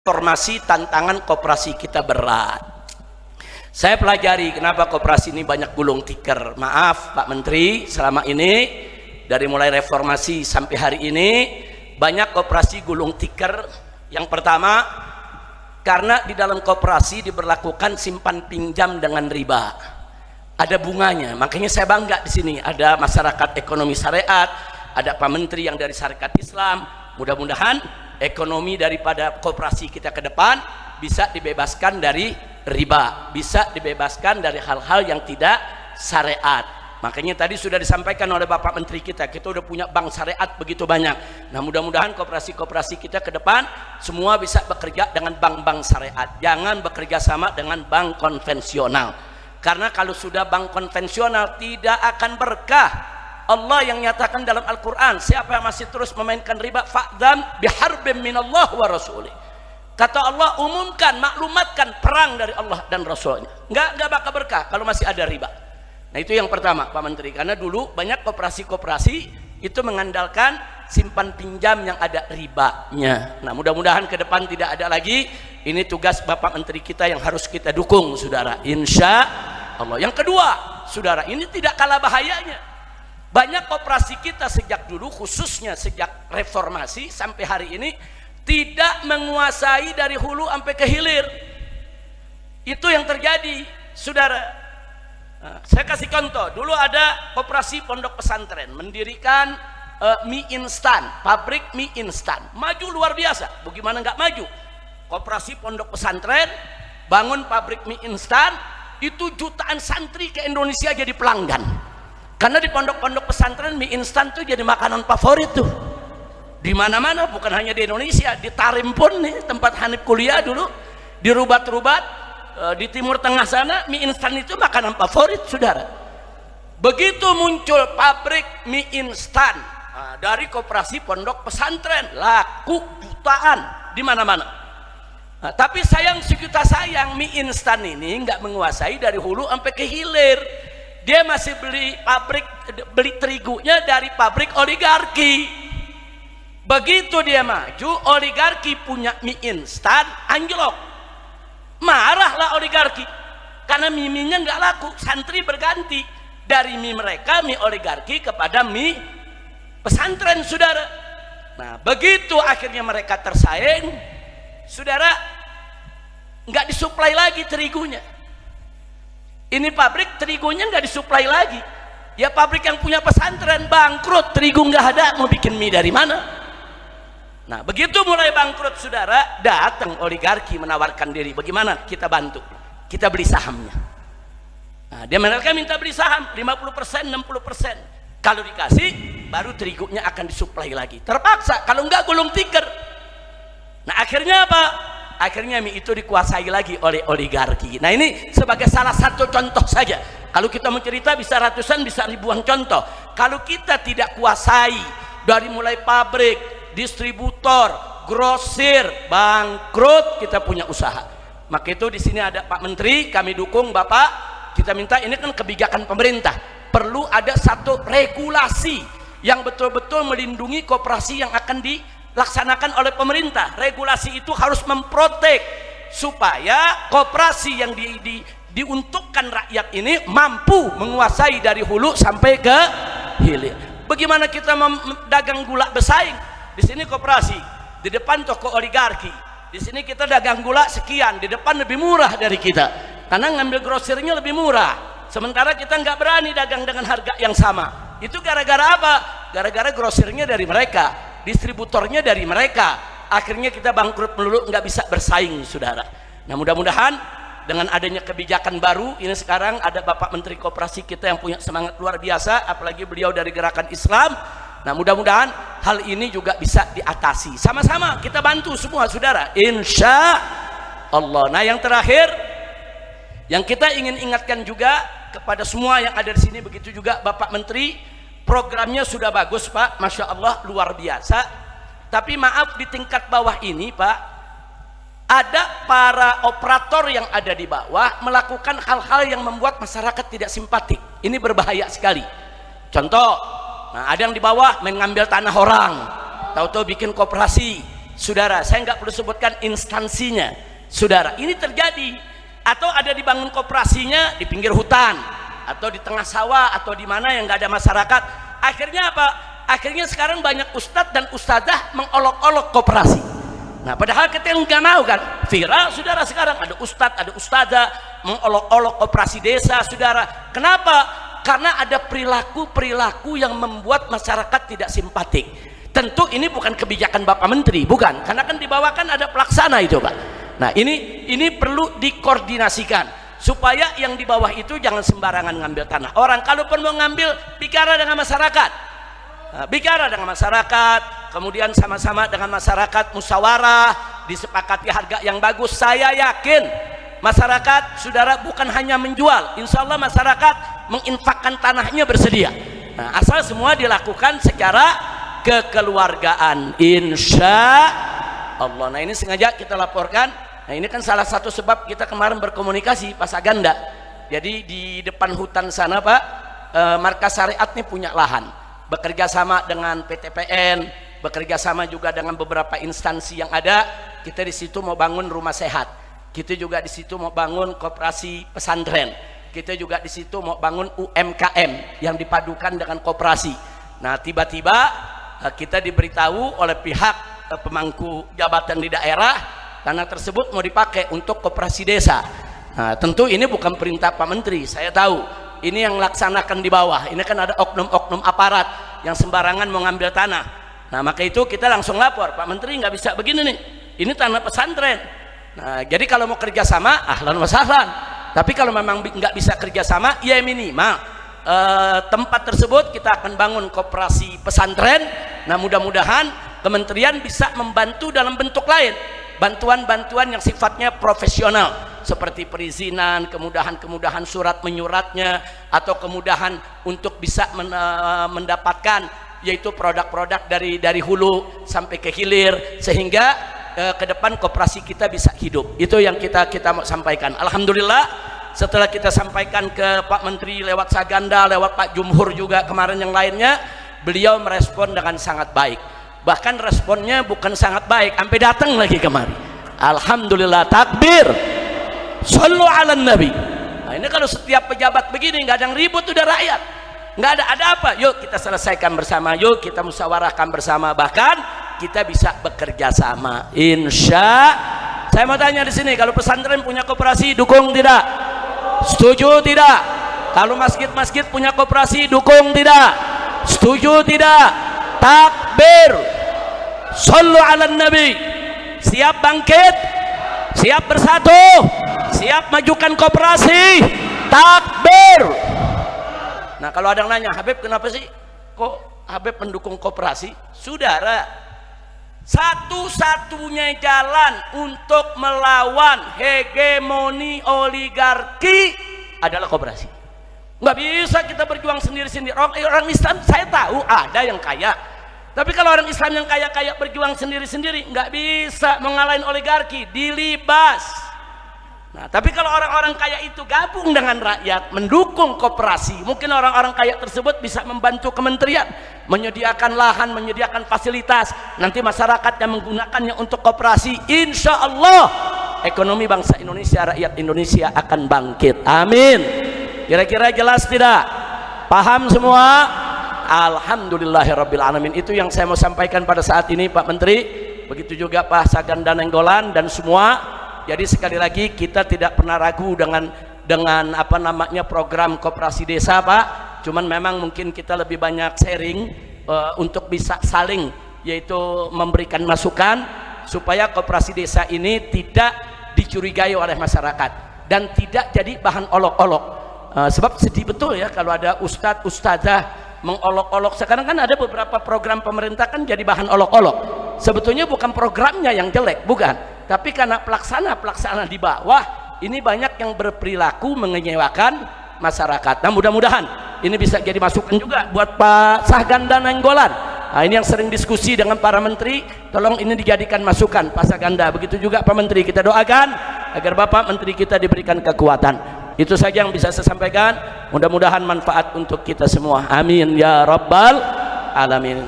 Informasi tantangan koperasi kita berat. Saya pelajari kenapa koperasi ini banyak gulung tikar. Maaf Pak Menteri, selama ini dari mulai reformasi sampai hari ini banyak koperasi gulung tikar. Yang pertama, karena di dalam koperasi diberlakukan simpan pinjam dengan riba, ada bunganya. Makanya saya bangga di sini ada masyarakat ekonomi syariat, ada Pak Menteri yang dari syarikat Islam. Mudah-mudahan ekonomi daripada koperasi kita ke depan bisa dibebaskan dari riba, bisa dibebaskan dari hal-hal yang tidak syariat. Makanya tadi sudah disampaikan oleh Bapak Menteri kita udah punya bank syariat begitu banyak. Nah, mudah-mudahan koperasi-koperasi kita ke depan semua bisa bekerja dengan bank-bank syariat, jangan bekerja sama dengan bank konvensional. Karena kalau sudah bank konvensional tidak akan berkah. Allah yang nyatakan dalam Al-Quran, siapa yang masih terus memainkan riba, fa'dhan biharbin minallah wa rasulih. Kata Allah, umumkan, maklumatkan perang dari Allah dan Rasulnya. Nggak bakal berkah kalau masih ada riba. Nah, itu yang pertama Pak Menteri, karena dulu banyak koperasi-koperasi itu mengandalkan simpan pinjam yang ada ribanya. Nah, mudah-mudahan ke depan tidak ada lagi. Ini tugas Bapak Menteri kita yang harus kita dukung, saudara, insya Allah. Yang kedua, saudara, ini tidak kalah bahayanya. Banyak koperasi kita sejak dulu, khususnya sejak reformasi sampai hari ini, tidak menguasai dari hulu sampai ke hilir. Itu yang terjadi, saudara. Nah, saya kasih contoh, dulu ada koperasi pondok pesantren mendirikan mie instan, pabrik mie instan, maju luar biasa. Bagaimana nggak maju? Koperasi pondok pesantren bangun pabrik mie instan, itu jutaan santri ke Indonesia jadi pelanggan. Karena di pondok-pondok pesantren mie instan tuh jadi makanan favorit tuh. Di mana-mana, bukan hanya di Indonesia, di Tarim pun nih tempat Hanif kuliah dulu, di Rubat-Rubat, di Timur Tengah sana mie instan itu makanan favorit, saudara. Begitu muncul pabrik mie instan dari koperasi pondok pesantren, laku jutaan di mana-mana. Nah, tapi sayang sejuta sayang, mie instan ini nggak menguasai dari hulu sampai ke hilir. Dia masih beli terigunya dari pabrik oligarki. Begitu dia maju, oligarki punya mie instan, anjlok. Marahlah oligarki karena mie-nya nggak laku. Santri berganti dari mie mereka, mie oligarki, kepada mie pesantren, saudara. Nah, begitu akhirnya mereka tersaing, saudara, nggak disuplai lagi terigunya. Ini pabrik terigunya nggak disuplai lagi. Ya pabrik yang punya pesantren bangkrut, terigu nggak ada, mau bikin mie dari mana? Nah, begitu mulai bangkrut, saudara, datang oligarki menawarkan diri. Bagaimana kita bantu? Kita beli sahamnya. Nah, dia mereka minta beli saham 50%, 60%. Kalau dikasih, baru terigunya akan disuplai lagi. Terpaksa, kalau nggak gulung tikar. Nah, akhirnya apa? Akhirnya mie itu dikuasai lagi oleh oligarki. Nah, ini sebagai salah satu contoh saja. Kalau kita mau cerita bisa ratusan, bisa ribuan contoh. Kalau kita tidak kuasai dari mulai pabrik, distributor, grosir, bangkrut, kita punya usaha. Maka itu di sini ada Pak Menteri, kami dukung Bapak. Kita minta, ini kan kebijakan pemerintah, perlu ada satu regulasi yang betul-betul melindungi koperasi yang akan dilaksanakan oleh pemerintah. Regulasi itu harus memprotek supaya koperasi yang diuntukkan rakyat ini mampu menguasai dari hulu sampai ke hilir. Bagaimana kita dagang gula bersaing? Di sini koperasi, di depan toko oligarki. Di sini kita dagang gula sekian, di depan lebih murah dari kita, karena ngambil grosirnya lebih murah. Sementara kita nggak berani dagang dengan harga yang sama. Itu gara-gara apa? Gara-gara grosirnya dari mereka, distributornya dari mereka. Akhirnya kita bangkrut melulu, nggak bisa bersaing, saudara. Nah, mudah-mudahan dengan adanya kebijakan baru ini, sekarang ada Bapak Menteri Koperasi kita yang punya semangat luar biasa, apalagi beliau dari gerakan Islam. Nah, mudah-mudahan hal ini juga bisa diatasi. Sama-sama kita bantu semua, saudara, insya Allah. Nah, yang terakhir yang kita ingin ingatkan juga kepada semua yang ada di sini, begitu juga Bapak Menteri, programnya sudah bagus, Pak, Masya Allah, luar biasa. Tapi maaf, di tingkat bawah ini, Pak, ada para operator yang ada di bawah melakukan hal-hal yang membuat masyarakat tidak simpatik. Ini berbahaya sekali. Contoh, nah, ada yang di bawah mengambil tanah orang, tahu-tahu bikin koperasi, saudara, saya nggak perlu sebutkan instansinya, saudara. Ini terjadi, atau ada dibangun koperasinya di pinggir hutan, atau di tengah sawah, atau di mana yang nggak ada masyarakat. Akhirnya apa? Akhirnya sekarang banyak ustadz dan ustadzah mengolok-olok koperasi. Nah, padahal kita yang nggak mau kan, viral saudara, sekarang ada ustadz, ada ustadzah mengolok-olok koperasi desa, saudara. Kenapa? Karena ada perilaku-perilaku yang membuat masyarakat tidak simpatik. Tentu ini bukan kebijakan Bapak Menteri, bukan, karena kan dibawakan ada pelaksana itu, Pak. Nah, ini perlu dikoordinasikan supaya yang di bawah itu jangan sembarangan ngambil tanah orang. Kalaupun mau ngambil, bicara dengan masyarakat. Nah, bicara dengan masyarakat, kemudian sama-sama dengan masyarakat musyawarah, disepakati harga yang bagus. Saya yakin masyarakat, saudara, bukan hanya menjual, insya Allah masyarakat menginfakkan tanahnya bersedia. Nah, asal semua dilakukan secara kekeluargaan, insya Allah. Nah, ini sengaja kita laporkan. Nah, ini kan salah satu sebab kita kemarin berkomunikasi Pak Saganda. Jadi di depan hutan sana, Pak, Markas Syariat ini punya lahan, bekerja sama dengan PTPN, bekerja sama juga dengan beberapa instansi yang ada. Kita di situ mau bangun rumah sehat, kita juga di situ mau bangun koperasi pesantren, kita juga di situ mau bangun UMKM yang dipadukan dengan koperasi. Nah, tiba-tiba kita diberitahu oleh pihak pemangku jabatan di daerah, tanah tersebut mau dipakai untuk koperasi desa. Nah, tentu ini bukan perintah Pak Menteri, saya tahu ini yang laksanakan di bawah. Ini kan ada oknum-oknum aparat yang sembarangan mau ngambil tanah. Nah, maka itu kita langsung lapor, Pak Menteri nggak bisa begini nih, ini tanah pesantren. Nah, jadi kalau mau kerjasama, ahlan wa sahlan. Tapi kalau memang nggak bisa kerjasama, ya minimal tempat tersebut kita akan bangun koperasi pesantren. Nah, mudah-mudahan kementerian bisa membantu dalam bentuk lain, bantuan-bantuan yang sifatnya profesional, seperti perizinan, kemudahan-kemudahan surat menyuratnya, atau kemudahan untuk bisa mendapatkan yaitu produk-produk dari hulu sampai ke hilir, sehingga ke depan koperasi kita bisa hidup. Itu yang kita mau sampaikan. Alhamdulillah, setelah kita sampaikan ke Pak Menteri lewat Saganda, lewat Pak Jumhur juga kemarin yang lainnya, beliau merespon dengan sangat baik. Bahkan responnya bukan sangat baik, sampai datang lagi kemari. Alhamdulillah, takbir, sallu ala nabi. Nah, ini kalau setiap pejabat begini, nggak ada yang ribut, udah rakyat nggak ada apa, yuk kita selesaikan bersama, yuk kita musyawarahkan bersama, bahkan kita bisa bekerja sama, insya. Saya mau tanya di sini, kalau pesantren punya koperasi, dukung tidak? Setuju tidak? Kalau masjid-masjid punya koperasi, dukung tidak? Setuju tidak? Takbir, sallu ala nabi. Siap bangkit, siap bersatu, siap majukan koperasi. Takbir. Nah, kalau ada yang nanya, Habib kenapa sih kok Habib mendukung koperasi? Saudara, satu-satunya jalan untuk melawan hegemoni oligarki adalah koperasi. Nggak bisa kita berjuang sendiri-sendiri. Orang Islam saya tahu ada yang kaya, tapi kalau orang Islam yang kaya-kaya berjuang sendiri-sendiri, nggak bisa mengalahin oligarki, dilibas. Nah, tapi kalau orang-orang kaya itu gabung dengan rakyat, mendukung koperasi, mungkin orang-orang kaya tersebut bisa membantu kementerian menyediakan lahan, menyediakan fasilitas. Nanti masyarakat yang menggunakannya untuk koperasi, insya Allah ekonomi bangsa Indonesia, rakyat Indonesia akan bangkit. Amin. Kira-kira jelas tidak? Paham semua? Alhamdulillahirabbil alamin. Itu yang saya mau sampaikan pada saat ini, Pak Menteri. Begitu juga Pak Saganda Nainggolan dan semua. Jadi sekali lagi kita tidak pernah ragu dengan apa namanya program koperasi desa, Pak. Cuman memang mungkin kita lebih banyak sharing untuk bisa saling yaitu memberikan masukan supaya koperasi desa ini tidak dicurigai oleh masyarakat dan tidak jadi bahan olok-olok. Sebab sedih betul ya kalau ada ustadz ustadzah mengolok-olok. Sekarang kan ada beberapa program pemerintah kan jadi bahan olok-olok. Sebetulnya bukan programnya yang jelek, bukan, tapi karena pelaksana di bawah ini banyak yang berperilaku mengecewakan masyarakat. Nah, mudah-mudahan ini bisa jadi masukan juga buat Pak Saganda Nainggolan. Nah, ini yang sering diskusi dengan para menteri, tolong ini dijadikan masukan Pak Saganda. Begitu juga Pak Menteri, kita doakan agar Bapak Menteri kita diberikan kekuatan. Itu saja yang bisa saya sampaikan, mudah-mudahan manfaat untuk kita semua, amin ya rabbal alamin.